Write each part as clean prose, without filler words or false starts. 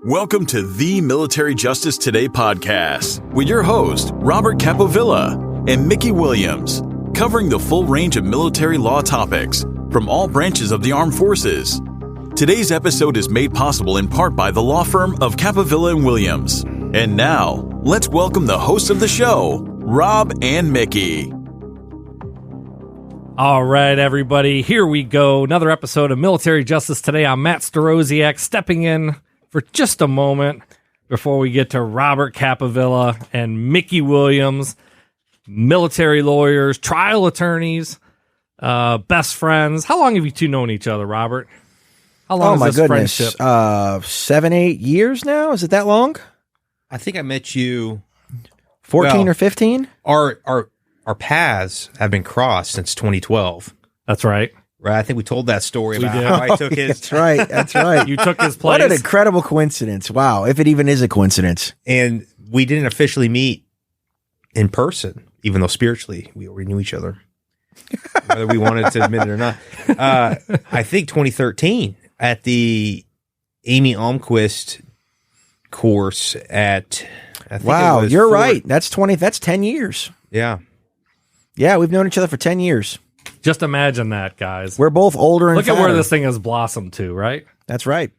Welcome to the Military Justice Today podcast with your host, Robert Capovilla and Mickey Williams, covering the full range of military law topics from all branches of the armed forces. Today's episode is made possible in part by the law firm of Capovilla and Williams. And now, let's welcome the hosts of the show, Rob and Mickey. All right, everybody, here we go. Another episode of Military Justice Today. I'm Matt Starosiak, stepping in for just a moment before we get to Robert Capovilla and Mickey Williams, military lawyers, trial attorneys, best friends. How long have you two known each other, Robert? How long is this friendship? 7, 8 years now? Is it that long? I think I met you 14 or 15? Our paths have been crossed since 2012. That's right. Right, I think we told that story We about did. how I took his. That's right. That's right. You took his What place. an incredible coincidence. Wow. If it even is a coincidence. And we didn't officially meet in person, even though spiritually we already knew each other, whether we wanted to admit it or not. I think 2013 at the Amy Almquist course at. I think Wow. it was You're Fort- right. That's 10 years. Yeah. Yeah. We've known each other for 10 years. Just imagine that, guys. We're both older and Look at where fatter. this thing has blossomed to, right? That's right.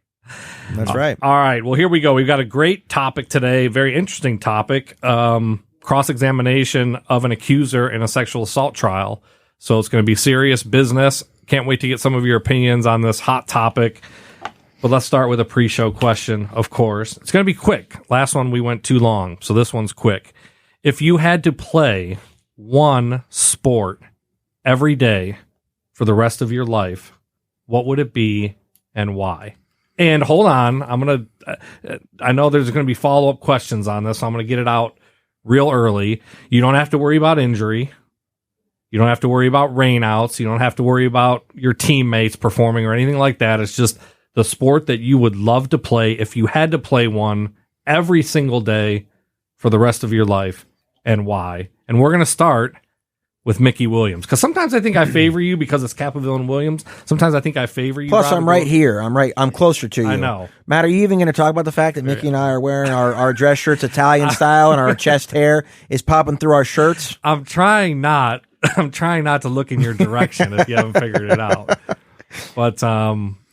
That's right. All right. Well, here we go. We've got a great topic today. Very interesting topic. Cross-examination of an accuser in a sexual assault trial. So it's going to be serious business. Can't wait to get some of your opinions on this hot topic. But let's start with a pre-show question, of course. It's going to be quick. Last one, we went too long. So this one's quick. If you had to play one sport every day for the rest of your life, what would it be and why? And hold on, I know there's going to be follow-up questions on this, so I'm going to get it out real early. You don't have to worry about injury. You don't have to worry about rainouts. You don't have to worry about your teammates performing or anything like that. It's just the sport that you would love to play if you had to play one every single day for the rest of your life, and why. And we're going to start with Mickey Williams, because sometimes I think I favor you because it's Capovilla and Williams. Sometimes I think I favor you. Plus, Robert. I'm right here. I'm closer to you. I know. Matt, are you even going to talk about the fact that Mickey and I are wearing our dress shirts Italian style and our chest hair is popping through our shirts? I'm trying not to look in your direction if you haven't figured it out. But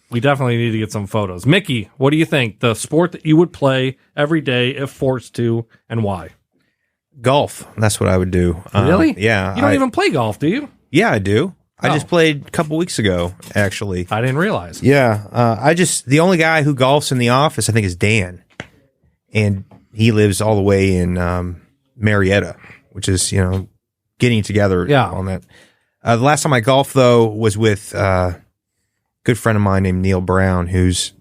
we definitely need to get some photos. Mickey, what do you think? The sport that you would play every day if forced to, and why? Golf. That's what I would do. Really? Yeah. You don't even play golf, do you? Yeah, I do. Oh. I just played a couple weeks ago, actually. I didn't realize. Yeah. The only guy who golfs in the office, I think, is Dan. And he lives all the way in Marietta, which is, getting together on that. The last time I golfed, though, was with a good friend of mine named Neil Brown, who's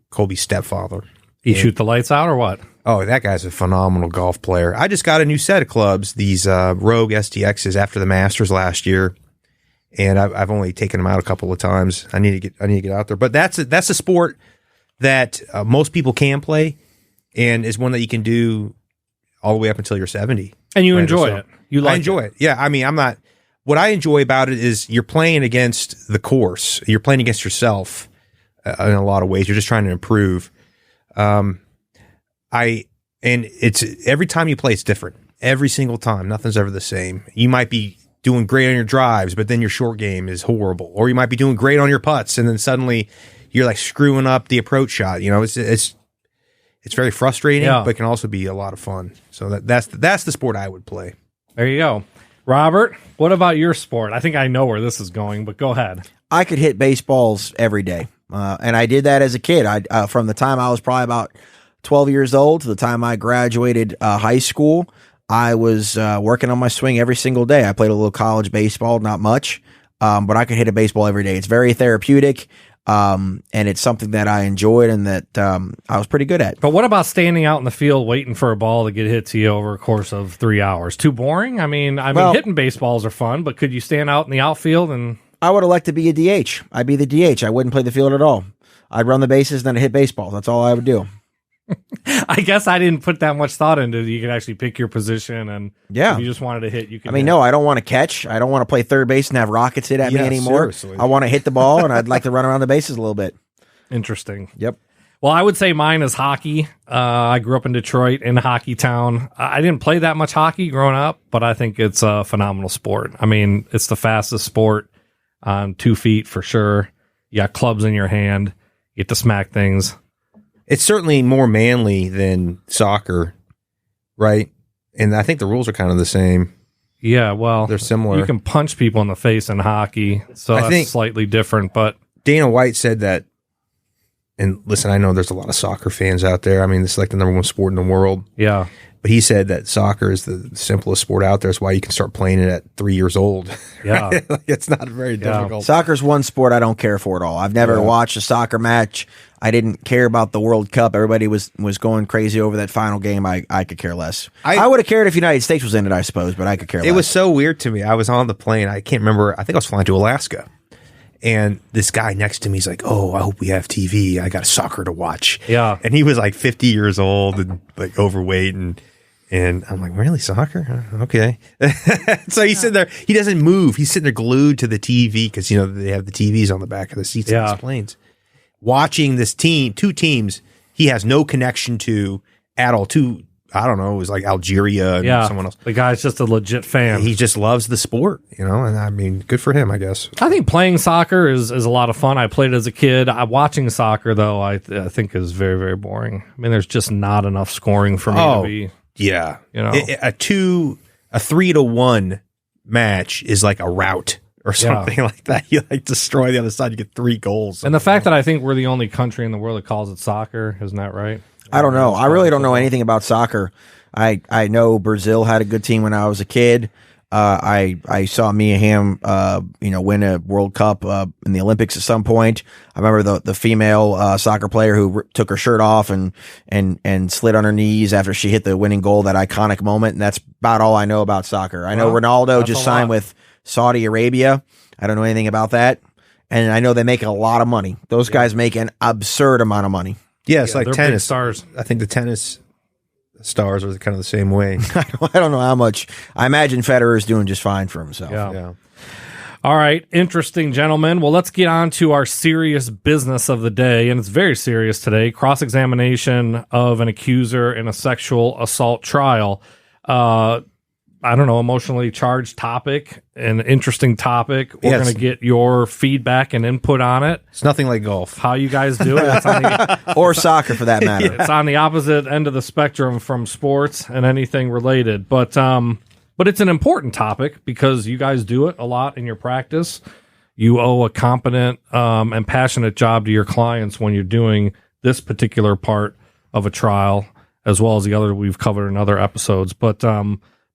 Colby's stepfather. You shoot the lights out or what? Oh, that guy's a phenomenal golf player. I just got a new set of clubs, these Rogue STXs after the Masters last year, and I've only taken them out a couple of times. I need to get out there, but that's a sport that most people can play, and is one that you can do all the way up until you're 70. And you enjoy it. I enjoy it. Yeah, I mean, what I enjoy about it is you're playing against the course. You're playing against yourself in a lot of ways. You're just trying to improve. It's every time you play, it's different. Every single time, nothing's ever the same. You might be doing great on your drives, but then your short game is horrible. Or you might be doing great on your putts, and then suddenly you're like screwing up the approach shot. It's very frustrating, but can also be a lot of fun. So that's the sport I would play. There you go. Robert, what about your sport? I think I know where this is going, but go ahead. I could hit baseballs every day. And I did that as a kid. From the time I was probably about 12 years old to the time I graduated high school, I was working on my swing every single day. I played a little college baseball, not much, but I could hit a baseball every day. It's very therapeutic, and it's something that I enjoyed and that I was pretty good at. But what about standing out in the field waiting for a ball to get hit to you over a course of 3 hours? Too boring? I mean, hitting baseballs are fun, but could you stand out in the outfield and... I would elect to be a DH. I'd be the DH. I wouldn't play the field at all. I'd run the bases and then I'd hit baseballs. That's all I would do. I guess I didn't put that much thought into it. You could actually pick your position, and if you just wanted to hit, you could. No, I don't want to catch. I don't want to play third base and have rockets hit at me anymore. Seriously. I want to hit the ball, and I'd like to run around the bases a little bit. Interesting. Yep. Well, I would say mine is hockey. I grew up in Detroit, in Hockey Town. I didn't play that much hockey growing up, but I think it's a phenomenal sport. I mean, it's the fastest sport on 2 feet for sure. You got clubs in your hand. You get to smack things. It's certainly more manly than soccer, right? And I think the rules are kind of the same. Yeah, well, they're similar. You can punch people in the face in hockey, so I think slightly different. But Dana White said that. And listen, I know there's a lot of soccer fans out there. I mean, this is like the number one sport in the world. Yeah. But he said that soccer is the simplest sport out there. It's why you can start playing it at 3 years old. Yeah. Like, it's not very difficult. Soccer's one sport I don't care for at all. I've never watched a soccer match. I didn't care about the World Cup. Everybody was going crazy over that final game. I could care less. I would have cared if United States was in it, I suppose, but I could care less. It was so weird to me. I was on the plane. I can't remember. I think I was flying to Alaska. And this guy next to me is like, "Oh, I hope we have TV. I got soccer to watch." Yeah. And he was like 50 years old and like overweight. And I'm like, "Really, soccer? Okay." So he's sitting there. He doesn't move. He's sitting there glued to the TV because, you know, they have the TVs on the back of the seats of these planes. Watching this team, 2 teams he has no connection to at all. I don't know, it was like Algeria and someone else. The guy's just a legit fan. He just loves the sport, you know, and I mean, good for him, I guess. I think playing soccer is a lot of fun. I played as a kid. Watching soccer, though, I think is very, very boring. I mean, there's just not enough scoring for me to be. Yeah. You know, a 3-1 match is like a rout or something like that. You like destroy the other side, you get 3 goals. And the fact that I think we're the only country in the world that calls it soccer, isn't that right? I don't know. I really don't know anything about soccer. I know Brazil had a good team when I was a kid. I saw Mia Hamm, win a World Cup in the Olympics at some point. I remember the female soccer player who took her shirt off and slid on her knees after she hit the winning goal, that iconic moment. And that's about all I know about soccer. I know Ronaldo just signed with Saudi Arabia. I don't know anything about that. And I know they make a lot of money. Those guys make an absurd amount of money. Yeah, it's like tennis stars. I think the tennis stars are kind of the same way. I don't know how much. I imagine Federer's doing just fine for himself. Yeah. All right. Interesting, gentlemen. Well, let's get on to our serious business of the day. And it's very serious today. Cross-examination of an accuser in a sexual assault trial. I don't know, emotionally charged topic, an interesting topic. We're going to get your feedback and input on it. It's nothing like golf. How you guys do it. It's on or soccer, for that matter. It's on the opposite end of the spectrum from sports and anything related. But it's an important topic because you guys do it a lot in your practice. You owe a competent and passionate job to your clients when you're doing this particular part of a trial, as well as the other we've covered in other episodes. But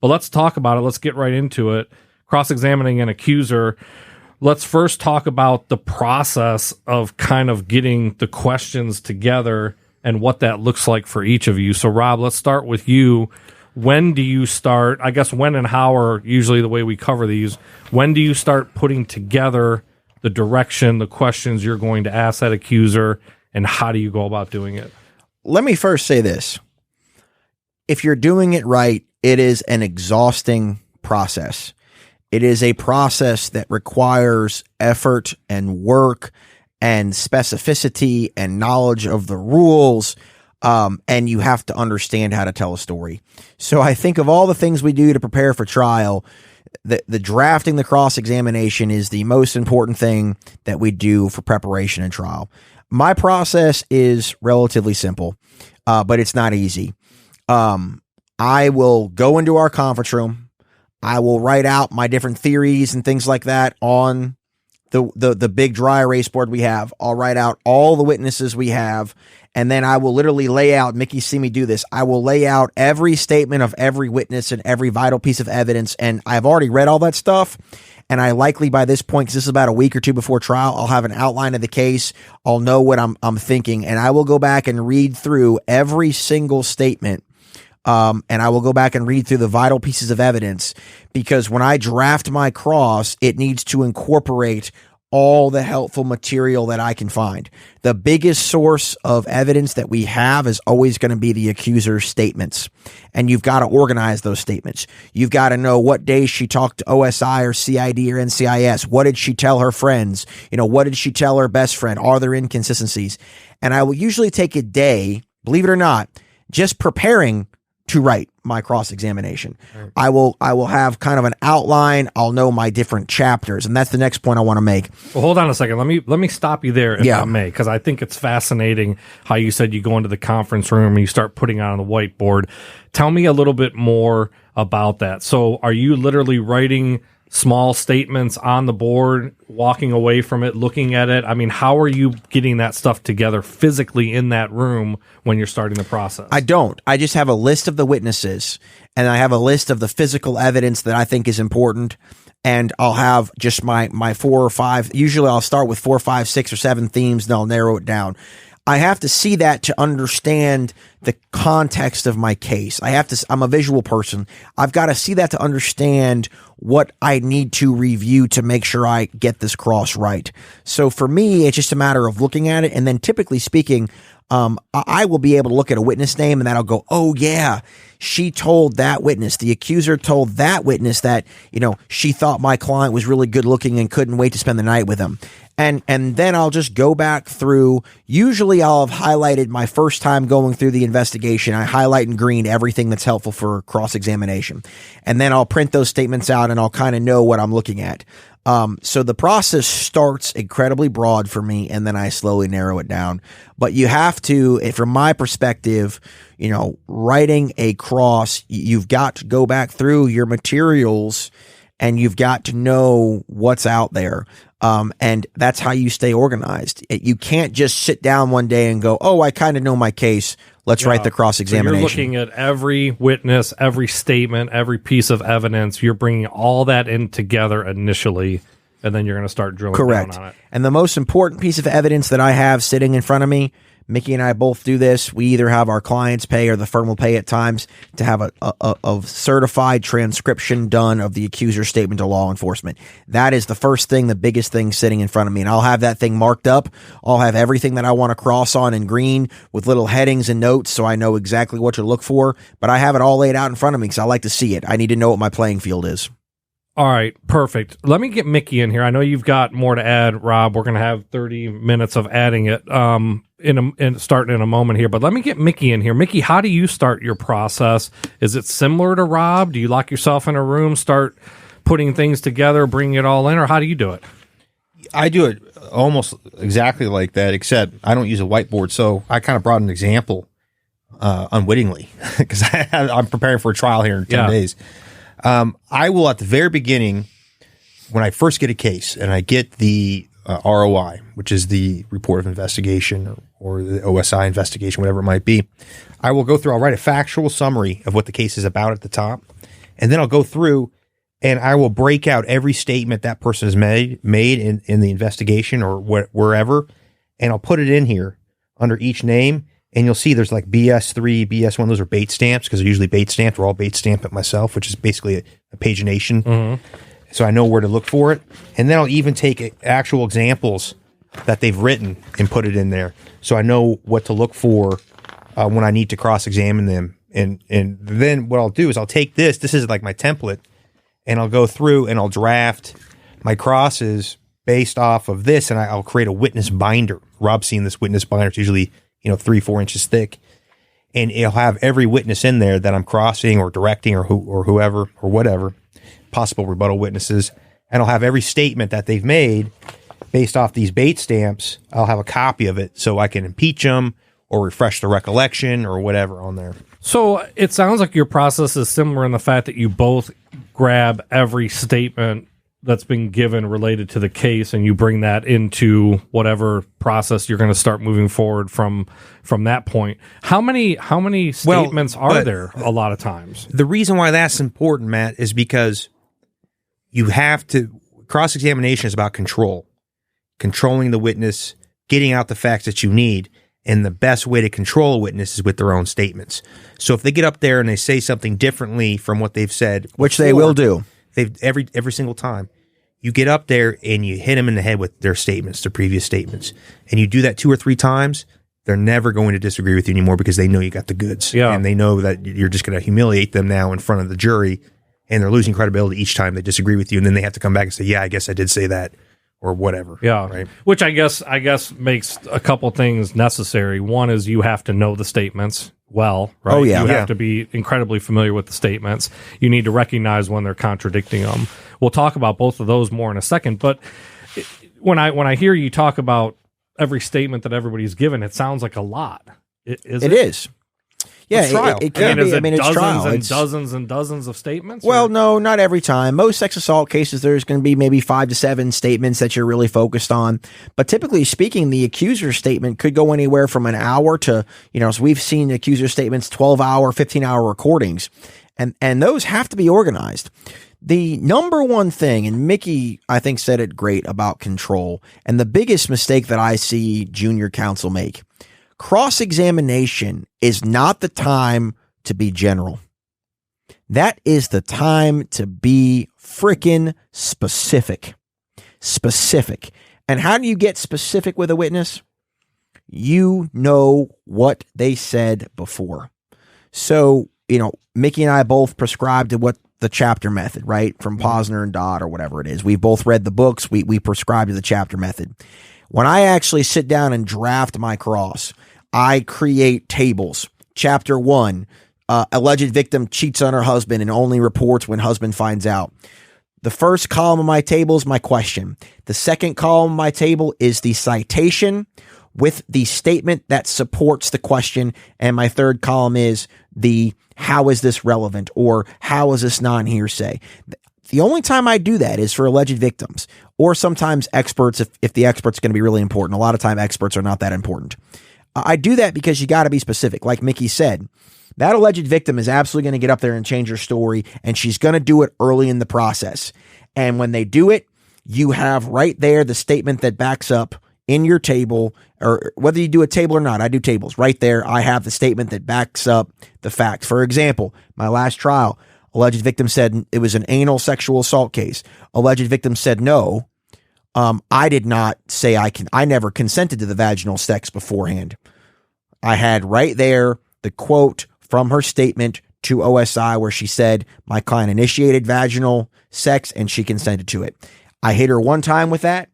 let's talk about it. Let's get right into it. Cross-examining an accuser. Let's first talk about the process of kind of getting the questions together and what that looks like for each of you. So, Rob, let's start with you. When do you start? I guess when and how are usually the way we cover these. When do you start putting together the direction, the questions you're going to ask that accuser, and how do you go about doing it? Let me first say this. If you're doing it right, it is an exhausting process. It is a process that requires effort and work and specificity and knowledge of the rules. And you have to understand how to tell a story. So I think of all the things we do to prepare for trial, the drafting the cross-examination is the most important thing that we do for preparation and trial. My process is relatively simple, but it's not easy. I will go into our conference room. I will write out my different theories and things like that on the big dry erase board we have. I'll write out all the witnesses we have, and then I will literally lay out, Mickey's seen me do this, I will lay out every statement of every witness and every vital piece of evidence, and I've already read all that stuff, and I likely by this point, because this is about a week or two before trial, I'll have an outline of the case, I'll know what I'm thinking, and I will go back and read through every single statement. And I will go back and read through the vital pieces of evidence, because when I draft my cross, it needs to incorporate all the helpful material that I can find. The biggest source of evidence that we have is always going to be the accuser's statements. And you've got to organize those statements. You've got to know what days she talked to OSI or CID or NCIS. What did she tell her friends? What did she tell her best friend? Are there inconsistencies? And I will usually take a day, believe it or not, just preparing to write my cross-examination. Right. I will have kind of an outline. I'll know my different chapters, and that's the next point I want to make. Well, hold on a second. Let me stop you there, if I may, because I think it's fascinating how you said you go into the conference room and you start putting it on the whiteboard. Tell me a little bit more about that. So, are you literally writing small statements on the board, walking away from it, looking at it? I mean, how are you getting that stuff together physically in that room when you're starting the process? I don't. I just have a list of the witnesses, and I have a list of the physical evidence that I think is important, and I'll have just my 4 or 5. Usually I'll start with 4, 5, 6, or 7 themes, and I'll narrow it down. I have to see that to understand the context of my case. I'm a visual person. I've got to see that to understand what I need to review to make sure I get this cross right. So for me, it's just a matter of looking at it. And then typically speaking, I will be able to look at a witness name and then I'll go, oh yeah, she told that witness, the accuser told that witness that, she thought my client was really good looking and couldn't wait to spend the night with him. And then I'll just go back through. Usually I'll have highlighted my first time going through the investigation. I highlight in green everything that's helpful for cross-examination. And then I'll print those statements out and I'll kind of know what I'm looking at. So the process starts incredibly broad for me, and then I slowly narrow it down. But you have to, from my perspective, writing a cross, you've got to go back through your materials and you've got to know what's out there. And that's how you stay organized. You can't just sit down one day and go, oh, I kind of know my case. Let's write the cross-examination. So you're looking at every witness, every statement, every piece of evidence. You're bringing all that in together initially, and then you're going to start drilling down on it. And the most important piece of evidence that I have sitting in front of me, Mickey and I both do this. We either have our clients pay or the firm will pay at times to have a certified transcription done of the accuser statement to law enforcement. That is the first thing, the biggest thing sitting in front of me. And I'll have that thing marked up. I'll have everything that I want to cross on in green with little headings and notes so I know exactly what to look for. But I have it all laid out in front of me because I like to see it. I need to know what my playing field is. All right, perfect. Let me get Mickey in here. I know you've got more to add, Rob. We're going to have 30 minutes of adding it starting in a moment here. But let me get Mickey in here. Mickey, how do you start your process? Is it similar to Rob? Do you lock yourself in a room, start putting things together, bringing it all in, or how do you do it? I do it almost exactly like that, except I don't use a whiteboard. So I kind of brought an example unwittingly because I'm preparing for a trial here in 10 days. I will, at the very beginning, when I first get a case and I get the ROI, which is the report of investigation or the OSI investigation, whatever it might be, I'll write a factual summary of what the case is about at the top. And then I'll go through and I will break out every statement that person has made in the investigation or wherever. And I'll put it in here under each name. And you'll see there's like BS3, BS1. Those are bait stamps because they're usually bait stamped. We're all bait stamped it myself, which is basically a pagination. Mm-hmm. So I know where to look for it. And then I'll even take actual examples that they've written and put it in there. So I know what to look for when I need to cross-examine them. And then what I'll do is I'll take this is like my template, and I'll go through and I'll draft my crosses based off of this, and I'll create a witness binder. Rob's seen this witness binder. It's usually 3-4 inches thick, and it'll have every witness in there that I'm crossing or directing or whoever or whatever, possible rebuttal witnesses, and I'll have every statement that they've made based off these bait stamps. I'll have a copy of it so I can impeach them or refresh the recollection or whatever on there. So it sounds like your process is similar in the fact that you both grab every statement that's been given related to the case, and you bring that into whatever process you're going to start moving forward from that point. How many statements are there a lot of times? The reason why that's important, Matt, is because you have to, cross-examination is about controlling the witness, getting out the facts that you need, and the best way to control a witness is with their own statements. So if they get up there and they say something differently from what they've said, which they will do, every single time, you get up there and you hit them in the head with their statements, their previous statements, and you do that 2 or 3 times, they're never going to disagree with you anymore because they know you got the goods. Yeah. And they know that you're just going to humiliate them now in front of the jury, and they're losing credibility each time they disagree with you, and then they have to come back and say, yeah, I guess I did say that, or whatever. Yeah. Right. Which I guess makes a couple things necessary. One is you have to know the statements well, right? Oh, yeah. You Yeah. have to be incredibly familiar with the statements. You need to recognize when they're contradicting them. We'll talk about both of those more in a second. But when I hear you talk about every statement that everybody's given, it sounds like a lot. It is. Yeah, It's trial. it can be. Is I it mean, it's dozens trial. and It's, dozens and dozens of statements? well, or- no, not every time. Most sex assault cases, there's going to be maybe 5 to 7 statements that you're really focused on. But typically speaking, the accuser statement could go anywhere from an hour to, so we've seen accuser statements, 12-hour, 15-hour recordings. And those have to be organized. The number one thing, and Mickey, I think, said it great about control, and the biggest mistake that I see junior counsel make, cross-examination is not the time to be general. That is the time to be freaking specific. Specific. And how do you get specific with a witness? You know what they said before. So, Mickey and I both prescribed to what the chapter method, right? From Posner and Dodd or whatever it is. We've both read the books. We prescribe to the chapter method. When I actually sit down and draft my cross, I create tables. Chapter 1, alleged victim cheats on her husband and only reports when husband finds out. The first column of my table is my question. The second column of my table is the citation with the statement that supports the question. And my third column is the how is this relevant or how is this non-hearsay. The only time I do that is for alleged victims or sometimes experts if the expert's going to be really important. A lot of time experts are not that important. I do that because you got to be specific. Like Mickey said, that alleged victim is absolutely going to get up there and change her story, and she's going to do it early in the process. And when they do it, you have right there the statement that backs up in your table, or whether you do a table or not, I do tables. Right there, I have the statement that backs up the fact. For example, my last trial, alleged victim said it was an anal sexual assault case. Alleged victim said no. I did not say I never consented to the vaginal sex beforehand. I had right there the quote from her statement to OSI where she said, my client initiated vaginal sex and she consented to it. I hit her one time with that,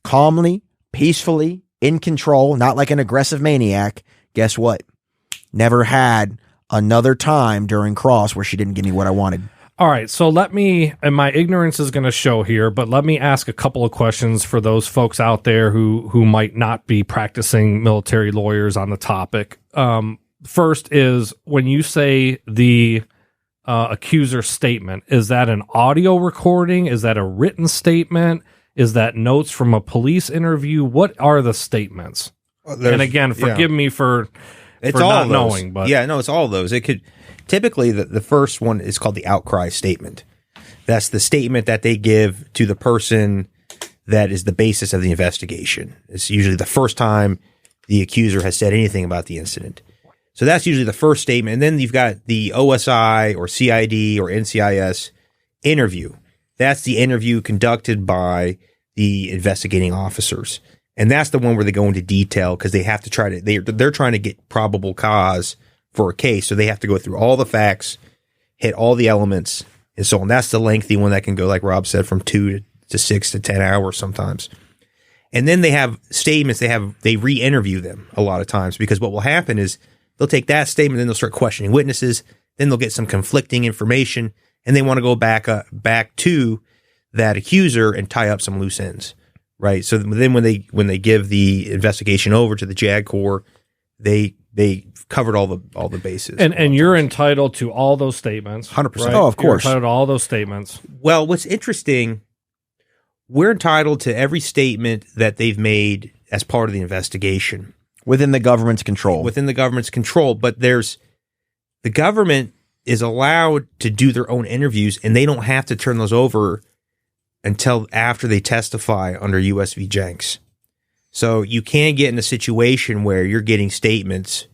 calmly, peacefully, in control, not like an aggressive maniac. Guess what? Never had another time during cross where she didn't give me what I wanted. All right, so and my ignorance is going to show here, but let me ask a couple of questions for those folks out there who might not be practicing military lawyers on the topic. First is, when you say the accuser statement, is that an audio recording? Is that a written statement? Is that notes from a police interview? What are the statements? And again, forgive me for not knowing, but it's all those. It could typically the first one is called the outcry statement. That's the statement that they give to the person that is the basis of the investigation. It's usually the first time the accuser has said anything about the incident. So that's usually the first statement. And then you've got the OSI or CID or NCIS interview. That's the interview conducted by the investigating officers. And that's the one where they go into detail because they have to they're trying to get probable cause for a case. So they have to go through all the facts, hit all the elements, and so on. That's the lengthy one that can go, like Rob said, from 2 to 6 to 10 hours sometimes. And then they have statements, they re-interview them a lot of times, because what will happen is they'll take that statement, then they'll start questioning witnesses, then they'll get some conflicting information, and they want to go back to that accuser and tie up some loose ends, right? So then when they give the investigation over to the JAG Corps, they covered all the bases. And you're entitled to all those statements. 100%. Right? Oh, of course. You're entitled to all those statements. Well, what's interesting, we're entitled to every statement that they've made as part of the investigation. Within the government's control. Within the government's control. But the government is allowed to do their own interviews, and they don't have to turn those over until after they testify under US v. Jenks. So you can get in a situation where you're getting statements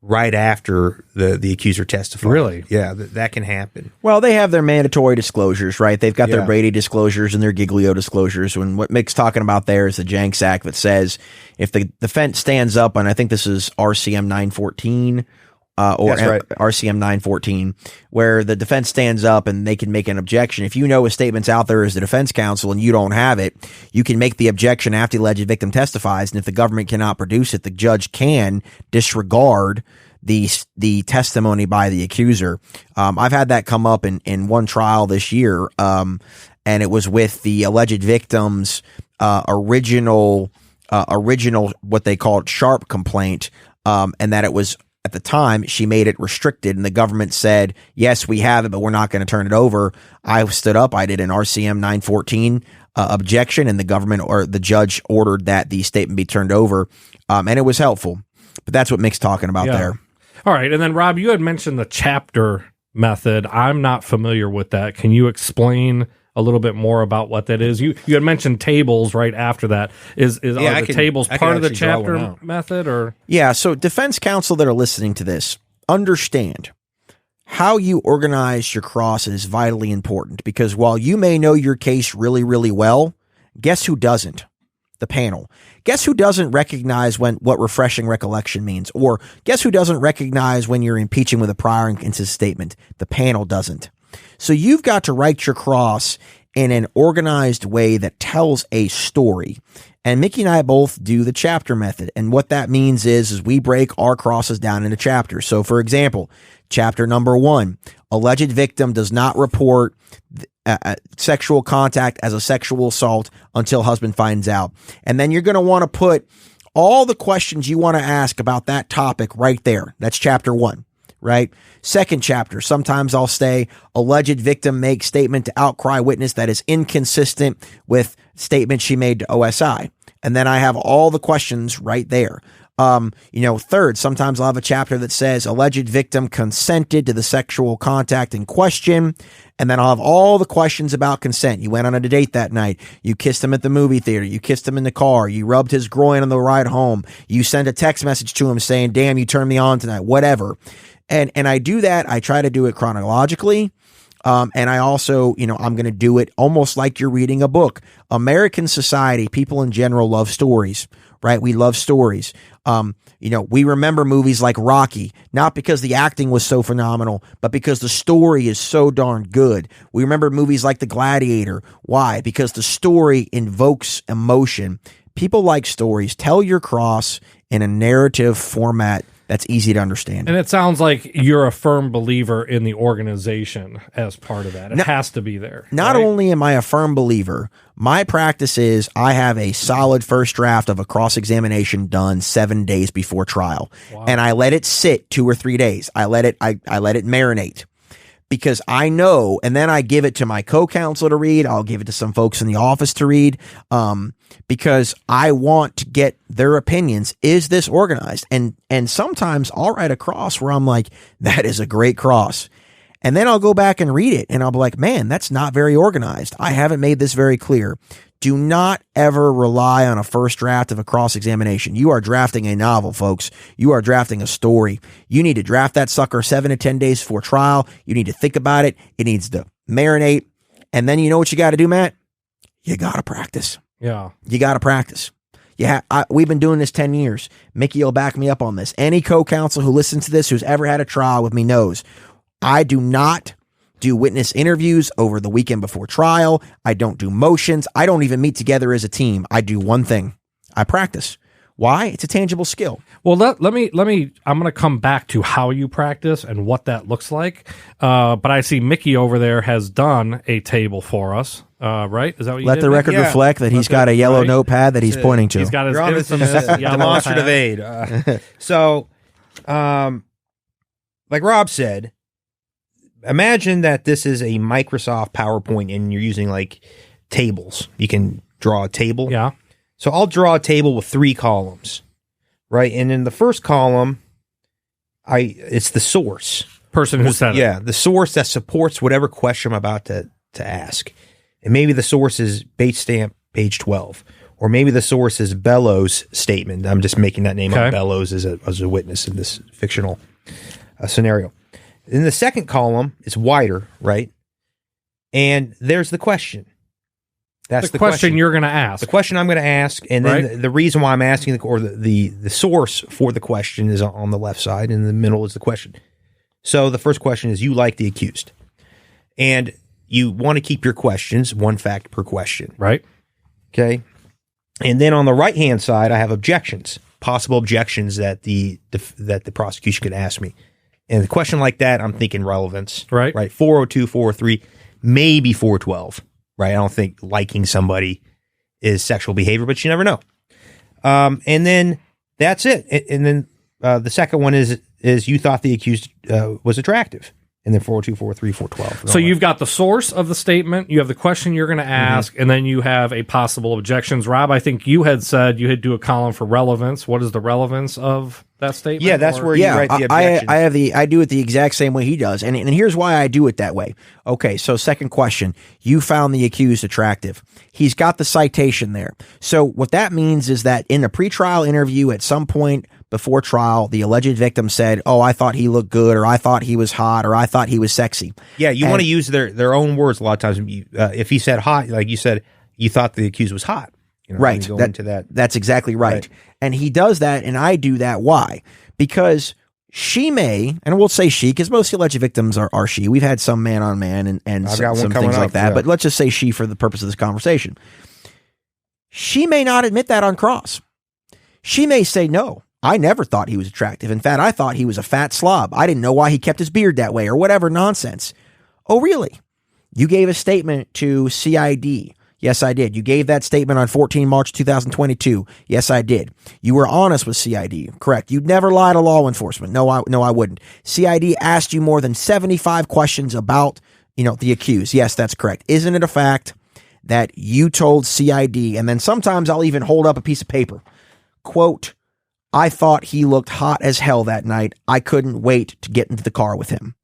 right after the accuser testifies. Really? Yeah, that can happen. Well, they have their mandatory disclosures, right? They've got their Yeah. Brady disclosures and their Giglio disclosures. And what Mick's talking about there is the Jenks Act that says if the defense stands up, and I think this is RCM 914 or That's right. RCM 914, where the defense stands up and they can make an objection. If you know a statement's out there as the defense counsel and you don't have it, you can make the objection after the alleged victim testifies. And if the government cannot produce it, the judge can disregard the testimony by the accuser. I've had that come up in one trial this year, and it was with the alleged victim's original what they called sharp complaint, and that it was, at the time, she made it restricted, and the government said, yes, we have it, but we're not going to turn it over. I stood up, I did an RCM 914 objection, and the government or the judge ordered that the statement be turned over, and it was helpful. But that's what Mick's talking about there. All right, and then Rob, you had mentioned the chapter method. I'm not familiar with that. Can you explain a little bit more about what that is? You had mentioned tables right after that. Are the tables part of the chapter method, or? Yeah, so defense counsel that are listening to this, understand how you organize your cross is vitally important, because while you may know your case really, really well, guess who doesn't? The panel. Guess who doesn't recognize what refreshing recollection means? Or guess who doesn't recognize when you're impeaching with a prior inconsistent statement? The panel doesn't. So you've got to write your cross in an organized way that tells a story. And Mickey and I both do the chapter method. And what that means is we break our crosses down into chapters. So for example, chapter number 1, alleged victim does not report sexual contact as a sexual assault until husband finds out. And then you're going to want to put all the questions you want to ask about that topic right there. That's chapter 1. Right? Second chapter, sometimes I'll say alleged victim makes statement to outcry witness that is inconsistent with statement she made to OSI. And then I have all the questions right there. Third, sometimes I'll have a chapter that says alleged victim consented to the sexual contact in question. And then I'll have all the questions about consent. You went on a date that night. You kissed him at the movie theater. You kissed him in the car. You rubbed his groin on the ride home. You sent a text message to him saying, damn, you turned me on tonight, whatever. And I do that. I try to do it chronologically. And I also, I'm going to do it almost like you're reading a book. American society, people in general love stories, right? We love stories. We remember movies like Rocky, not because the acting was so phenomenal, but because the story is so darn good. We remember movies like The Gladiator. Why? Because the story invokes emotion. People like stories. Tell your cross in a narrative format that's easy to understand. And it sounds like you're a firm believer in the organization as part of that. It has to be there. Not only am I a firm believer, my practice is I have a solid first draft of a cross-examination done 7 days before trial. Wow. And I let it sit 2 or 3 days. I let it marinate. Because I know, and then I give it to my co-counsel to read. I'll give it to some folks in the office to read, because I want to get their opinions. Is this organized? And sometimes I'll write a cross where I'm like, that is a great cross. And then I'll go back and read it, and I'll be like, man, that's not very organized. I haven't made this very clear. Do not ever rely on a first draft of a cross-examination. You are drafting a novel, folks. You are drafting a story. You need to draft that sucker 7 to 10 days before trial. You need to think about it. It needs to marinate. And then you know what you got to do, Matt? You got to practice. Yeah. You got to practice. Yeah, we've been doing this 10 years. Mickey will back me up on this. Any co-counsel who listens to this, who's ever had a trial with me, knows I do not do witness interviews over the weekend before trial. I don't do motions. I don't even meet together as a team. I do one thing. I practice. Why? It's a tangible skill. Well, let me, I'm going to come back to how you practice and what that looks like. But I see Mickey over there has done a table for us. Right? Is that what you Let did, the record reflect that he's got a yellow notepad that he's pointing to. He's got his demonstrative aid. So, like Rob said, imagine that this is a Microsoft PowerPoint and you're using like tables. You can draw a table. Yeah. So I'll draw a table with 3 columns, right? And in the first column, it's the source. Person who said it. Yeah, the source that supports whatever question I'm about to ask. And maybe the source is base stamp page 12. Or maybe the source is Bellows' statement. I'm just making that name up, Bellows as a witness in this fictional scenario. In the second column, it's wider, right? And there's the question That's the question you're going to The ask. question I'm going to ask, and then the reason why I'm asking, the source for the question is on the left side, and in the middle is the question. So the first question is, you like the accused, and you want to keep your questions one fact per question, Right. okay? And then on the right hand side, I have objections, possible objections that the prosecution could ask me. And a question like that, I'm thinking relevance, Right. 402, 403, maybe 412. Right, I don't think liking somebody is sexual behavior, but you never know. And then that's it. And then the second one is you thought the accused was attractive, and then 402, 403, 412. So you've got the source of the statement, you have the question you're going to ask, and then you have a possible objections. Rob, I think you had said you had do a column for relevance. What is the relevance of that statement? Yeah, that's where you write the objections. I do it the exact same way he does, and here's why I do it that way. Okay, so second question: you found the accused attractive. He's got the citation there. So what that means is that in a pretrial interview, at some point before trial, the alleged victim said, "Oh, I thought he looked good," or "I thought he was hot," or "I thought he was sexy." Yeah, you want to use their own words a lot of times. If he said hot, like you said, you thought the accused was hot. You know, right. Go into that. That's exactly right. And he does that, and I do that. Why? Because she may, and we'll say she, because most alleged victims are she. We've had some man on man and some things like that, but let's just say she for the purpose of this conversation. She may not admit that on cross. She may say, "No, I never thought he was attractive. In fact, I thought he was a fat slob. I didn't know why he kept his beard that way," or whatever nonsense. Oh, really? You gave a statement to CID. Yes, I did. You gave that statement on 14 March 2022. Yes, I did. You were honest with CID. Correct. You'd never lie to law enforcement. No, I wouldn't. CID asked you more than 75 questions about, the accused. Yes, that's correct. Isn't it a fact that you told CID, and then sometimes I'll even hold up a piece of paper, quote, "I thought he looked hot as hell that night. I couldn't wait to get into the car with him."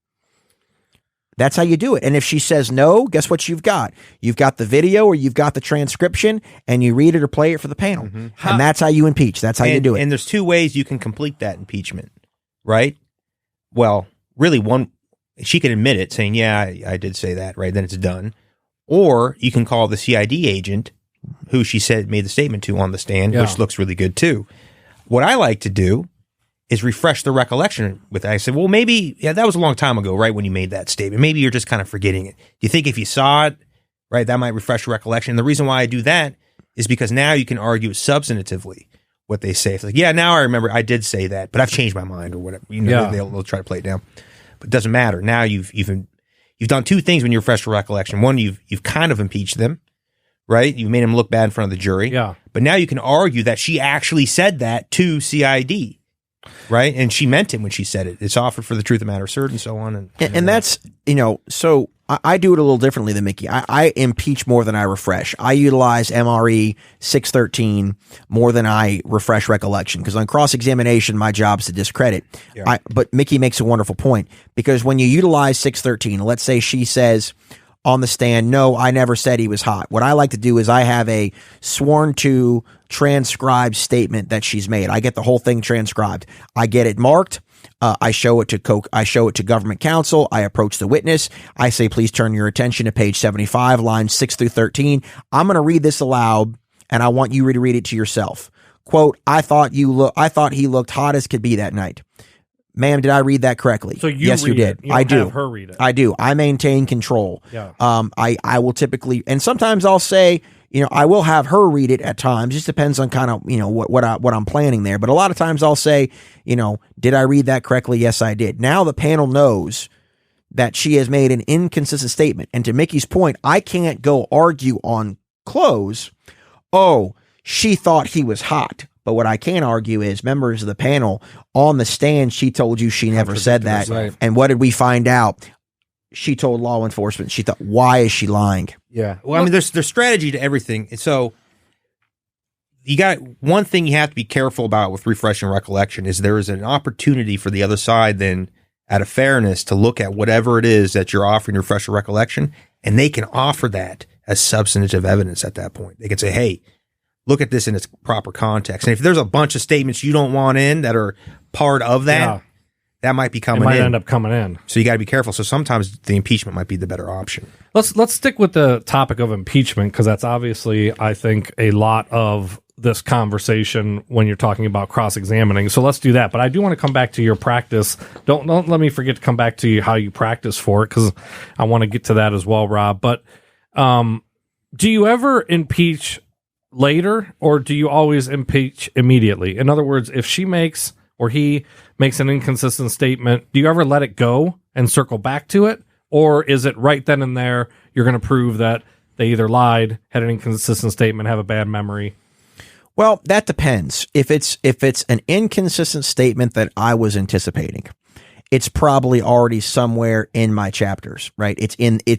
That's how you do it. And if she says no, guess what you've got? You've got the video or you've got the transcription, and you read it or play it for the panel. Mm-hmm. And that's how you impeach. That's how you do it. And there's two ways you can complete that impeachment, right? Well, really, one, she can admit it, saying, "Yeah, I did say that," right? Then it's done. Or you can call the CID agent, who she said made the statement to, on the stand, which looks really good too. What I like to do is refresh the recollection with that. I said, well, maybe, that was a long time ago, right, when you made that statement. Maybe you're just kind of forgetting it. You think if you saw it, right, that might refresh your recollection. And the reason why I do that is because now you can argue substantively what they say. It's like, yeah, now I remember I did say that, but I've changed my mind or whatever. They'll try to play it down. But it doesn't matter. Now you've done two things when you refresh your recollection. One, you've kind of impeached them, right? You've made them look bad in front of the jury. Yeah. But now you can argue that she actually said that to CID. Right. And she meant it when she said it. It's offered for the truth of the matter asserted, and so on. And that's, so I do it a little differently than Mickey. I impeach more than I refresh. I utilize MRE 613 more than I refresh recollection, because on cross-examination, my job is to discredit. Yeah. But Mickey makes a wonderful point, because when you utilize 613, let's say she says on the stand, "No, I never said he was hot." What I like to do is I have a sworn to transcribed statement that she's made. I get the whole thing transcribed. I get it marked. I show it to government counsel. I approach the witness. I say, "Please turn your attention to page 75, lines 6 through 13. I'm going to read this aloud, and I want you to read it to yourself. Quote, I thought he looked hot as could be that night." Ma'am, did I read that correctly? So yes, you did. I do. Have her read it. I do. I maintain control. Yeah. I will typically, and sometimes I'll say, I will have her read it at times. Just depends on kind of, what I'm planning there. But a lot of times I'll say, did I read that correctly? Yes, I did. Now the panel knows that she has made an inconsistent statement. And to Mickey's point, I can't go argue on close, "Oh, she thought he was hot." But what I can argue is, members of the panel, on the stand, she told you she never said that. Right. And what did we find out? She told law enforcement. She thought, why is she lying? Yeah. Well, I mean, there's strategy to everything. So you got one thing you have to be careful about with refreshing recollection is there is an opportunity for the other side then, out of fairness, to look at whatever it is that you're offering to refresh your recollection, and they can offer that as substantive evidence at that point. They can say, "Hey, look at this in its proper context." And if there's a bunch of statements you don't want in that are part of that, that might be It coming might in. end up coming in. So you got to be careful. So sometimes the impeachment might be the better option. Let's stick with the topic of impeachment, because that's obviously, I think, a lot of this conversation when you're talking about cross-examining. So let's do that. But I do want to come back to your practice. Don't let me forget to come back to you how you practice for it, because I want to get to that as well, Rob. But do you ever impeach later, or do you always impeach immediately? In other words, if she makes or he makes an inconsistent statement, do you ever let it go and circle back to it? Or is it right then and there, you're going to prove that they either lied, had an inconsistent statement, have a bad memory? Well, that depends. If it's an inconsistent statement that I was anticipating, it's probably already somewhere in my chapters, right? It's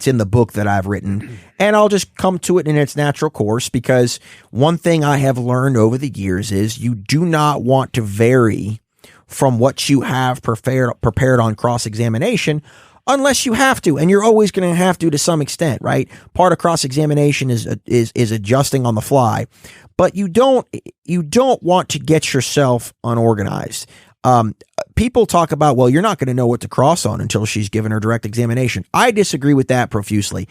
in the book that I've written, and I'll just come to it in its natural course, because one thing I have learned over the years is you do not want to vary from what you have prepared on cross-examination unless you have to, and you're always going to have to some extent, right? Part of cross-examination is adjusting on the fly, but you don't want to get yourself unorganized. People talk about, well, you're not going to know what to cross on until she's given her direct examination. I disagree with that profusely.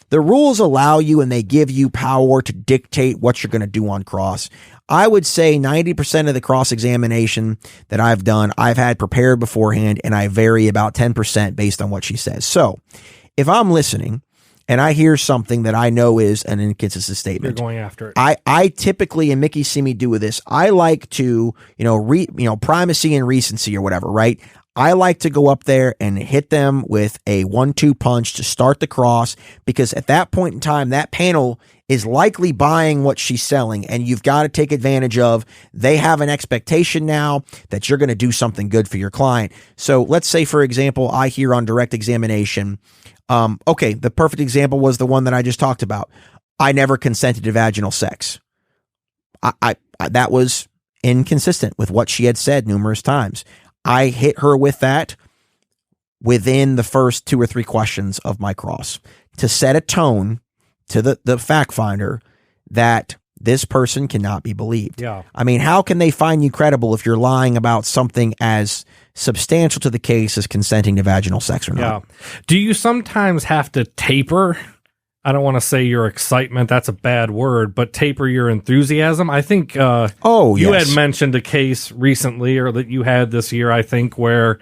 The rules allow you and they give you power to dictate what you're going to do on cross. I would say 90% of the cross-examination that I've done, I've had prepared beforehand, and I vary about 10% based on what she says. So if I'm listening and I hear something that I know is an inconsistent statement, You're going after it. I typically, and Mickey see me do with this, I like to, primacy and recency or whatever, right? I like to go up there and hit them with a 1-2 punch to start the cross, because at that point in time, that panel is likely buying what she's selling, and you've got to take advantage of, they have an expectation now that you're going to do something good for your client. So let's say, for example, I hear on direct examination, the perfect example was the one that I just talked about. I never consented to vaginal sex. I that was inconsistent with what she had said numerous times. I hit her with that within the first 2 or 3 questions of my cross to set a tone to the fact finder that this person cannot be believed. Yeah. I mean, how can they find you credible if you're lying about something as substantial to the case as consenting to vaginal sex or not? Yeah. Do you sometimes have to taper? I don't want to say your excitement, that's a bad word, but taper your enthusiasm. I think you had mentioned a case recently, or that you had this year, I think, where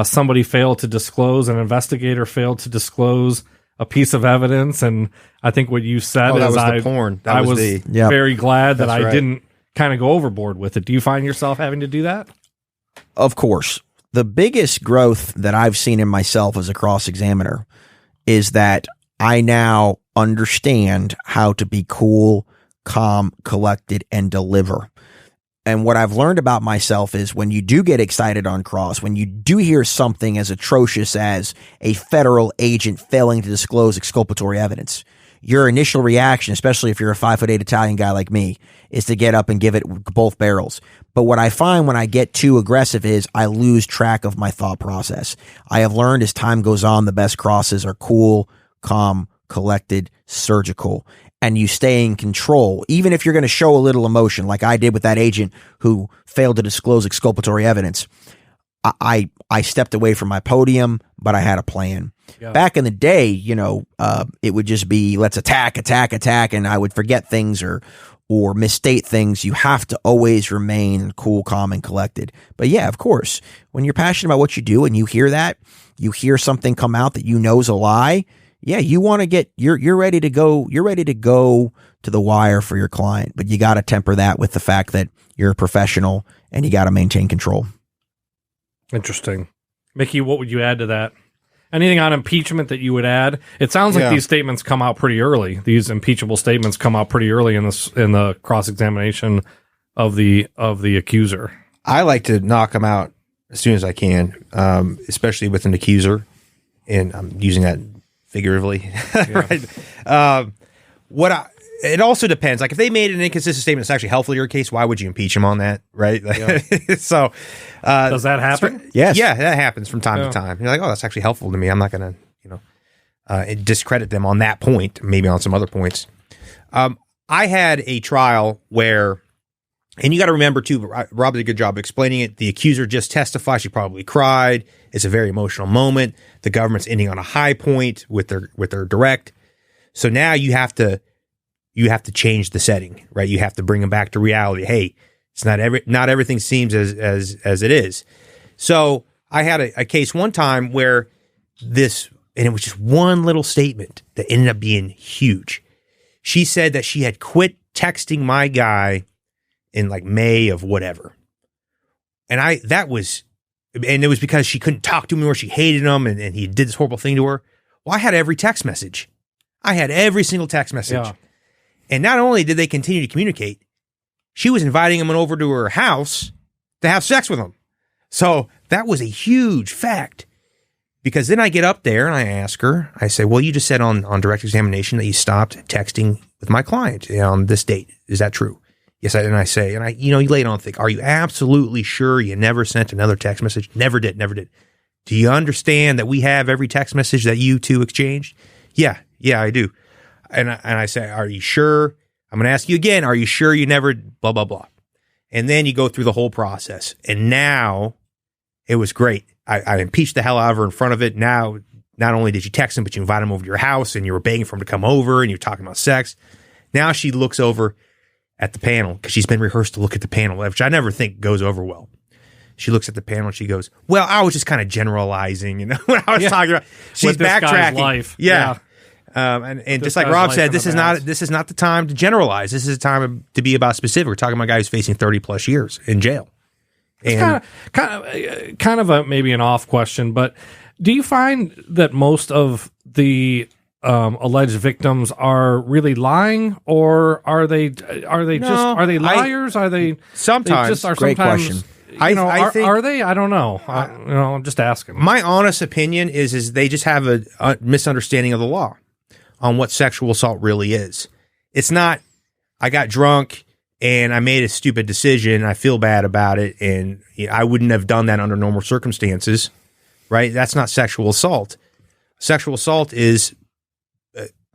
somebody failed to disclose, an investigator failed to disclose a piece of evidence, and I think what you said is the porn. I was very glad that I didn't kind of go overboard with it. Do you find yourself having to do that? Of course. The biggest growth that I've seen in myself as a cross-examiner is that I now understand how to be cool, calm, collected, and deliver. And what I've learned about myself is when you do get excited on cross, when you do hear something as atrocious as a federal agent failing to disclose exculpatory evidence, your initial reaction, especially if you're a 5'8" Italian guy like me, is to get up and give it both barrels. But what I find when I get too aggressive is I lose track of my thought process. I have learned as time goes on, the best crosses are cool, calm, collected, surgical, and you stay in control, even if you're going to show a little emotion, like I did with that agent who failed to disclose exculpatory evidence. I stepped away from my podium, but I had a plan. Yeah. Back in the day, it would just be, let's attack, and I would forget things or misstate things. You have to always remain cool, calm, and collected. But yeah, of course, when you're passionate about what you do and you hear that, you hear something come out that you know is a lie, yeah, you want to get, you're ready to go to the wire for your client, but you got to temper that with the fact that you're a professional and you got to maintain control. Interesting. Mickey, what would you add to that? Anything on impeachment that you would add? It sounds like these statements come out pretty early. These impeachable statements come out pretty early in the cross-examination of the accuser. I like to knock them out as soon as I can, especially with an accuser, and I'm using that figuratively. Right? It also depends. Like if they made an inconsistent statement that's actually helpful to your case, why would you impeach them on that? Right. Yeah. So, does that happen? Yes. Yeah, that happens from time to time. You're like, oh, that's actually helpful to me. I'm not going to, discredit them on that point, maybe on some other points. I had a trial where And you got to remember, too, Rob did a good job explaining it. The accuser just testified. She probably cried. It's a very emotional moment. The government's ending on a high point with their direct. So now you have to change the setting, right? You have to bring them back to reality. Hey, it's not everything seems as it is. So I had a case one time where and it was just one little statement that ended up being huge. She said that she had quit texting my guy in like May of whatever. And it was because she couldn't talk to him or she hated him and he did this horrible thing to her. Well, I had every text message. I had every single text message. Yeah. And not only did they continue to communicate, she was inviting him over to her house to have sex with him. So that was a huge fact. Because then I get up there and I ask her, I say, well, you just said on direct examination that you stopped texting with my client on this date. Is that true? Yes, and I say, and you lay it on thick. Are you absolutely sure you never sent another text message? Never did. Do you understand that we have every text message that you two exchanged? Yeah, I do. And I say, are you sure? I'm going to ask you again. Are you sure you never blah, blah, blah? And then you go through the whole process. And now it was great. I impeached the hell out of her in front of it. Now, not only did you text him, but you invite him over to your house and you were begging for him to come over and you're talking about sex. Now she looks over at the panel because she's been rehearsed to look at the panel, which I never think goes over well. She looks at the panel and she goes, well, I was just kind of generalizing, what I was talking about. She's backtracking. Life. Yeah. And just like Rob said, this is not the time to generalize. This is a time to be about specific. We're talking about a guy who's facing 30 plus years in jail. And kind of a maybe an off question, but do you find that most of the alleged victims are really lying, or are they liars? Are they sometimes? They just are Great sometimes, question. I think, are they? I don't know. I'm just asking. My honest opinion is they just have a misunderstanding of the law on what sexual assault really is. It's not, I got drunk and I made a stupid decision. I feel bad about it. And I wouldn't have done that under normal circumstances, right? That's not sexual assault. Sexual assault is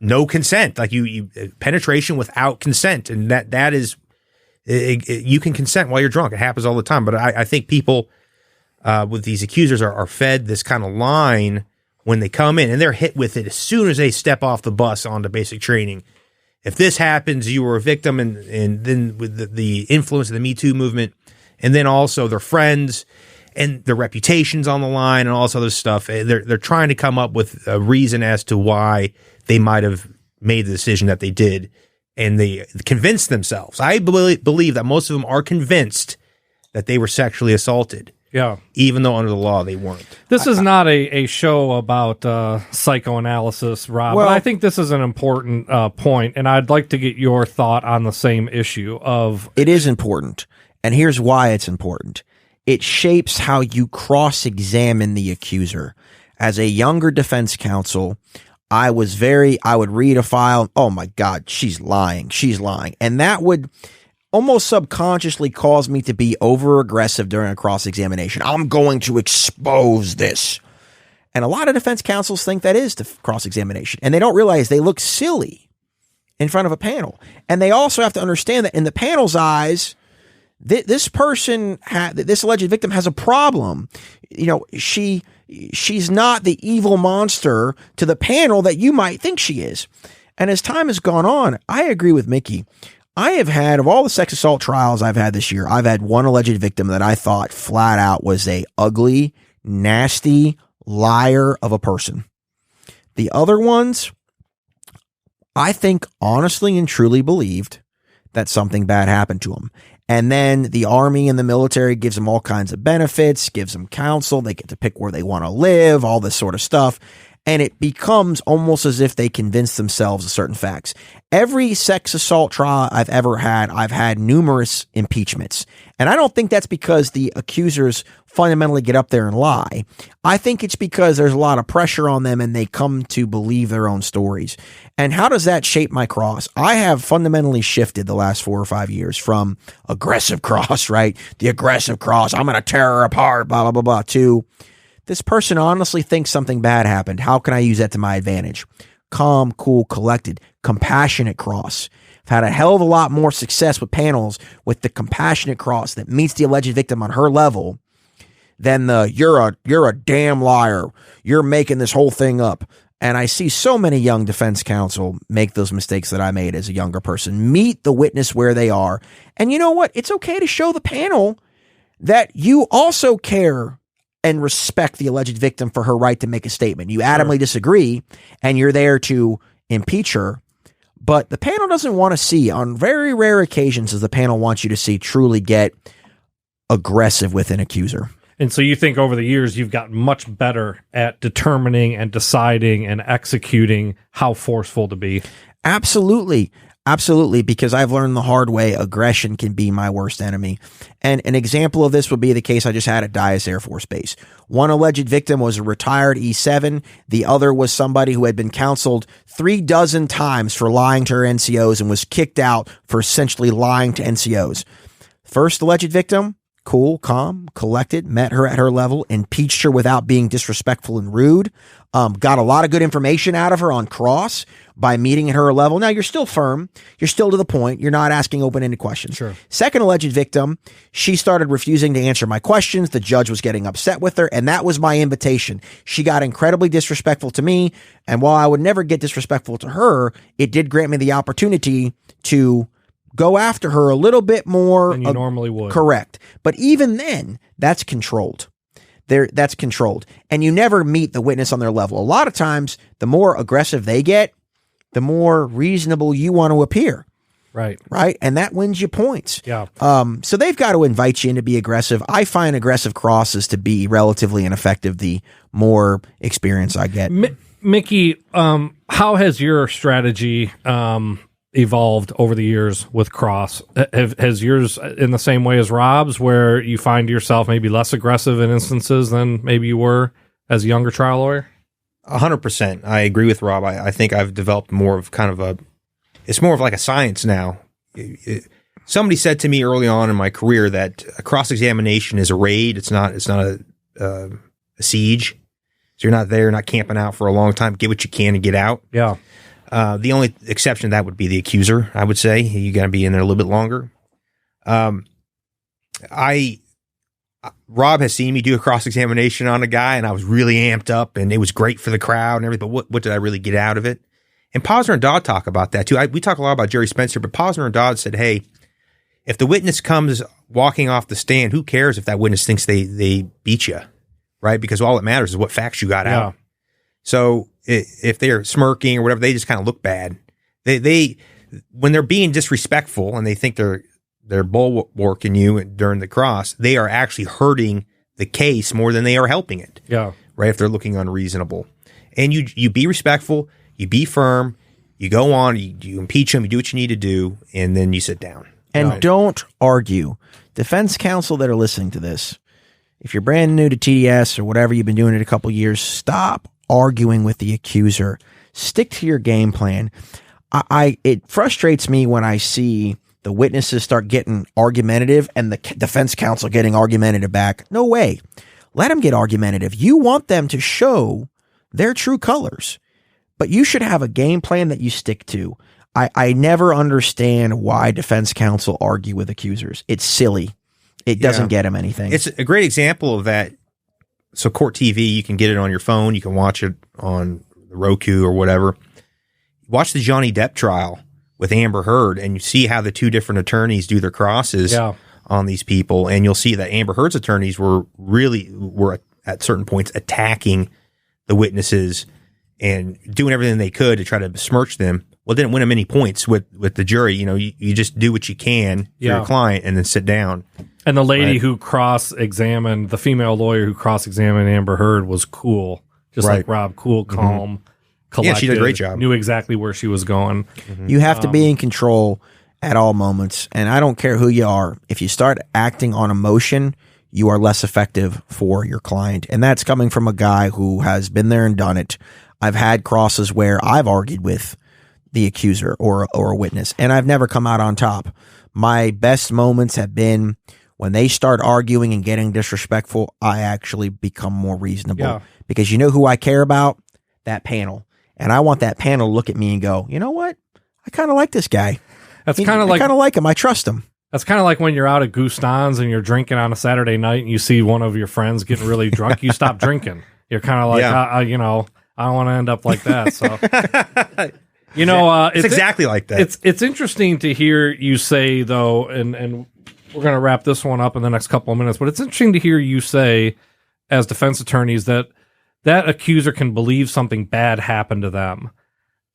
no consent, like you penetration without consent. And that is, you can consent while you're drunk. It happens all the time. But I think people with these accusers are fed this kind of line when they come in, and they're hit with it as soon as they step off the bus onto basic training. If this happens, you were a victim, and then with the influence of the Me Too movement, and then also their friends and their reputations on the line and all this other stuff, they're trying to come up with a reason as to why they might have made the decision that they did, and they convince themselves. I believe that most of them are convinced that they were sexually assaulted. Yeah. Even though under the law they weren't. This is not a show about psychoanalysis, Rob, well, but I think this is an important point, and I'd like to get your thought on the same issue of... It is important, and here's why it's important. It shapes how you cross-examine the accuser. As a younger defense counsel, I would read a file, oh my God, she's lying. And that would almost subconsciously cause me to be over-aggressive during a cross-examination. I'm going to expose this. And a lot of defense counsels think that is the cross-examination. And they don't realize they look silly in front of a panel. And they also have to understand that in the panel's eyes, this alleged victim has a problem. She's not the evil monster to the panel that you might think she is. And as time has gone on, I agree with Mickey. I have had, of all the sex assault trials I've had this year, I've had one alleged victim that I thought flat out was a ugly, nasty liar of a person. The other ones, I think honestly and truly believed that something bad happened to them. And then the army and the military gives them all kinds of benefits, gives them counsel. They get to pick where they want to live, all this sort of stuff. And it becomes almost as if they convince themselves of certain facts. Every sex assault trial I've ever had, I've had numerous impeachments. And I don't think that's because the accusers fundamentally get up there and lie. I think it's because there's a lot of pressure on them and they come to believe their own stories. And how does that shape my cross? I have fundamentally shifted the last 4 or 5 years from aggressive cross, right? The aggressive cross, I'm going to tear her apart, blah, blah, blah, blah, to this person honestly thinks something bad happened. How can I use that to my advantage? Calm, cool, collected, compassionate cross. I've had a hell of a lot more success with panels with the compassionate cross that meets the alleged victim on her level than the you're a damn liar. You're making this whole thing up. And I see so many young defense counsel make those mistakes that I made as a younger person. Meet the witness where they are. And you know what? It's okay to show the panel that you also care and respect the alleged victim for her right to make a statement. You adamantly disagree, and you're there to impeach her. But the panel doesn't want to see, on very rare occasions, as the panel wants you to see, truly get aggressive with an accuser. And so you think over the years you've gotten much better at determining and deciding and executing how forceful to be. Absolutely. Absolutely. Because I've learned the hard way, aggression can be my worst enemy. And an example of this would be the case I just had at Dyess Air Force Base. One alleged victim was a retired E7. The other was somebody who had been counseled 36 times for lying to her NCOs and was kicked out for essentially lying to NCOs. First alleged victim, cool, calm, collected, met her at her level, impeached her without being disrespectful and rude, got a lot of good information out of her on cross by meeting at her level. Now, you're still firm. You're still to the point. You're not asking open-ended questions. Sure. Second alleged victim, she started refusing to answer my questions. The judge was getting upset with her, and that was my invitation. She got incredibly disrespectful to me, and while I would never get disrespectful to her, it did grant me the opportunity to go after her a little bit more than you normally would. Correct. But even then, that's controlled. That's controlled. And you never meet the witness on their level. A lot of times, the more aggressive they get, the more reasonable you want to appear. Right. Right. And that wins you points. Yeah. So they've got to invite you in to be aggressive. I find aggressive crosses to be relatively ineffective the more experience I get. Mickey, how has your strategy evolved over the years with cross? Has yours in the same way as Rob's, where you find yourself maybe less aggressive in instances than maybe you were as a younger trial lawyer? 100%. I agree with Rob. I think I've developed more of it's more of like a science now. Somebody said to me early on in my career that a cross-examination is a raid. It's not a siege. So you're not there, you're not camping out for a long time. Get what you can and get out. Yeah. The only exception to that would be the accuser, I would say. You got to be in there a little bit longer. Rob has seen me do a cross-examination on a guy, and I was really amped up, and it was great for the crowd and everything, but what did I really get out of it? And Posner and Dodd talk about that, too. We talk a lot about Jerry Spencer, but Posner and Dodd said, hey, if the witness comes walking off the stand, who cares if that witness thinks they beat you, right? Because all that matters is what facts you got out. So if they're smirking or whatever, they just kind of look bad. They when they're being disrespectful and they think they're bulwarking you during the cross, they are actually hurting the case more than they are helping it. Yeah. Right. If they're looking unreasonable, and you be respectful, you be firm, you go on, you impeach them, you do what you need to do, and then you sit down. And don't argue. Defense counsel that are listening to this, if you're brand new to TDS or whatever, you've been doing it a couple years, stop arguing with the accuser. Stick to your game plan. It frustrates me when I see the witnesses start getting argumentative and the defense counsel getting argumentative back. No way. Let them get argumentative. You want them to show their true colors, but you should have a game plan that you stick to. I never understand why defense counsel argue with accusers. It's silly. It doesn't get them anything. It's a great example of that. So Court TV, you can get it on your phone. You can watch it on the Roku or whatever. Watch the Johnny Depp trial with Amber Heard, and you see how the two different attorneys do their crosses on these people. And you'll see that Amber Heard's attorneys were at certain points attacking the witnesses and doing everything they could to try to besmirch them. Well, it didn't win them any points with the jury. You know, you just do what you can for your client and then sit down. And the lady who cross-examined, the female lawyer who cross-examined Amber Heard was cool. Just like Rob, cool, calm, collected. Yeah, she did a great job. Knew exactly where she was going. You have to be in control at all moments. And I don't care who you are. If you start acting on emotion, you are less effective for your client. And that's coming from a guy who has been there and done it. I've had crosses where I've argued with the accuser or a witness, and I've never come out on top. My best moments have been when they start arguing and getting disrespectful. I actually become more reasonable because you know who I care about? That panel. And I want that panel to look at me and go, you know what? I kind of like this guy. That's kind of I kind of like him. I trust him. That's kind of like when you're out at Gustan's and you're drinking on a Saturday night and you see one of your friends getting really drunk. You stop drinking. You're kind of like, I don't want to end up like that. So, it's exactly like that. It's interesting to hear you say, though, and we're going to wrap this one up in the next couple of minutes, but it's interesting to hear you say, as defense attorneys, that accuser can believe something bad happened to them.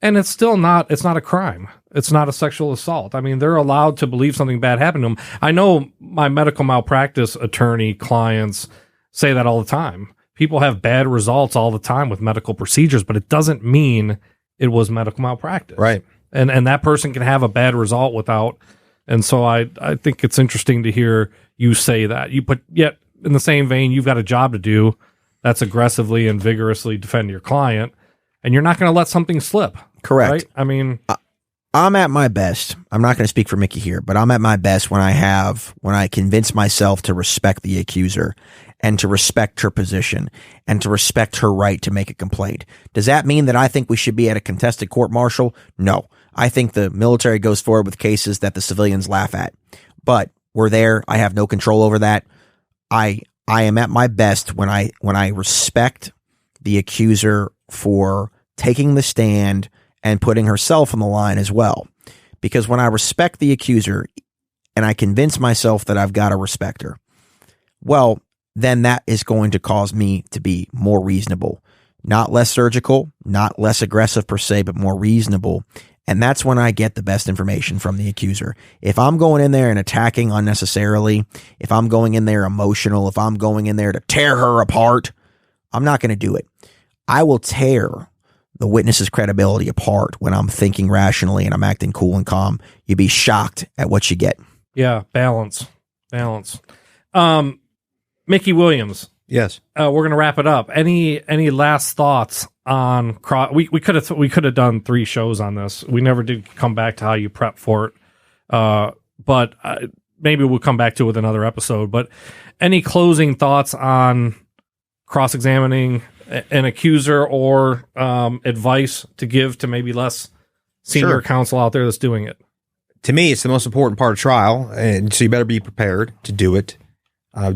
And it's not a crime. It's not a sexual assault. I mean, they're allowed to believe something bad happened to them. I know my medical malpractice attorney clients say that all the time. People have bad results all the time with medical procedures, but it doesn't mean it was medical malpractice. Right. And that person can have a bad result without. And so I think it's interesting to hear you say that. Yet in the same vein, you've got a job to do. That's aggressively and vigorously defend your client. And you're not going to let something slip. Correct. Right? I mean, I'm at my best. I'm not going to speak for Mickey here, but I'm at my best when I convince myself to respect the accuser and to respect her position and to respect her right to make a complaint. Does that mean that I think we should be at a contested court-martial? No. I think the military goes forward with cases that the civilians laugh at. But we're there. I have no control over that. I am at my best when I respect the accuser for taking the stand and putting herself on the line as well. Because when I respect the accuser and I convince myself that I've got to respect her, well, then that is going to cause me to be more reasonable. Not less surgical, not less aggressive per se, but more reasonable. And that's when I get the best information from the accuser. If I'm going in there and attacking unnecessarily, if I'm going in there emotional, if I'm going in there to tear her apart, I'm not going to do it. I will tear the witness's credibility apart when I'm thinking rationally and I'm acting cool and calm. You'd be shocked at what you get. Yeah, balance. Mickey Williams. Yes. We're going to wrap it up. Any last thoughts on we could have done 3 shows on this. We never did come back to how you prep for it. But maybe we'll come back to it with another episode. But any closing thoughts on cross-examining an accuser or advice to give to maybe less senior counsel out there that's doing it? To me, it's the most important part of trial, and so you better be prepared to do it.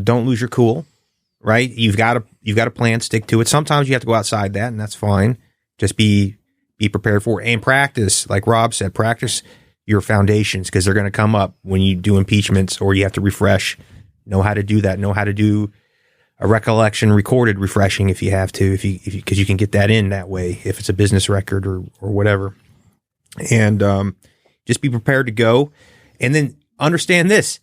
Don't lose your cool, right? You've got a plan, stick to it. Sometimes you have to go outside that, and that's fine. Just be prepared for it and practice, like Rob said, practice your foundations because they're going to come up when you do impeachments or you have to refresh. Know how to do that. Know how to do a recollection recorded refreshing if you have to, because you can get that in that way if it's a business record or whatever. And just be prepared to go. And then understand this.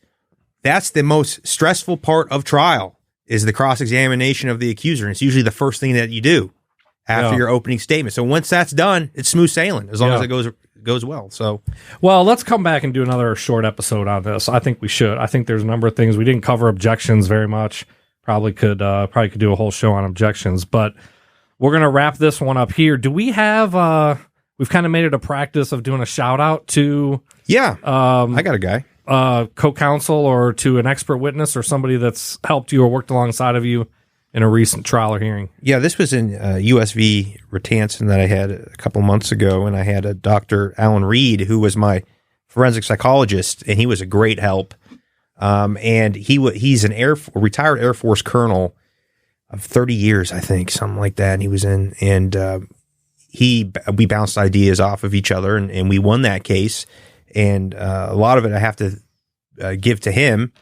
That's the most stressful part of trial is the cross-examination of the accuser. And it's usually the first thing that you do after your opening statement. So once that's done, it's smooth sailing as long as it goes well. So, well, let's come back and do another short episode on this. I think we should. I think there's a number of things. We didn't cover objections very much. Probably could do a whole show on objections, but we're going to wrap this one up here. Do we have, we've kind of made it a practice of doing a shout out to, I got a guy, co-counsel or to an expert witness or somebody that's helped you or worked alongside of you in a recent trial or hearing. Yeah, this was in USV Ratanson that I had a couple months ago, and I had a Dr. Alan Reed, who was my forensic psychologist, and he was a great help. And he's a retired Air Force colonel of 30 years, I think, something like that. And he was in, and we bounced ideas off of each other, and we won that case. And a lot of it I have to give to him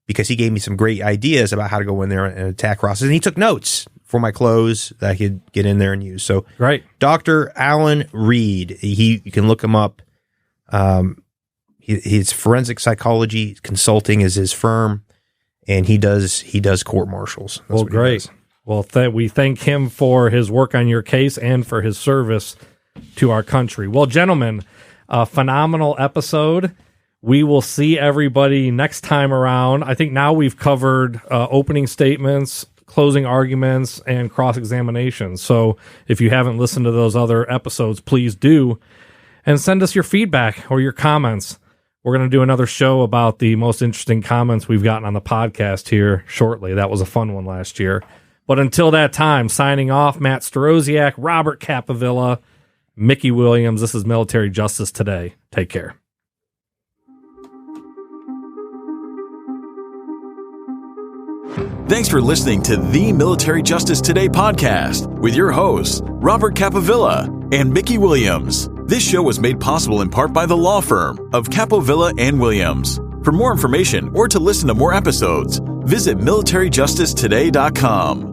because he gave me some great ideas about how to go in there and attack crosses. And he took notes for my close that I could get in there and use. So, right, Dr. Alan Reed, you can look him up. His forensic psychology consulting is his firm, and he does court martials. Well, great. Well, we thank him for his work on your case and for his service to our country. Well, gentlemen, a phenomenal episode. We will see everybody next time around. I think now we've covered opening statements, closing arguments, and cross-examination. So if you haven't listened to those other episodes, please do. And send us your feedback or your comments. We're going to do another show about the most interesting comments we've gotten on the podcast here shortly. That was a fun one last year. But until that time, signing off, Matt Staroziak, Robert Capovilla, Mickey Williams. This is Military Justice Today. Take care. Thanks for listening to the Military Justice Today podcast with your hosts, Robert Capovilla and Mickey Williams. This show was made possible in part by the law firm of Capovilla and Williams. For more information or to listen to more episodes, visit militaryjusticetoday.com.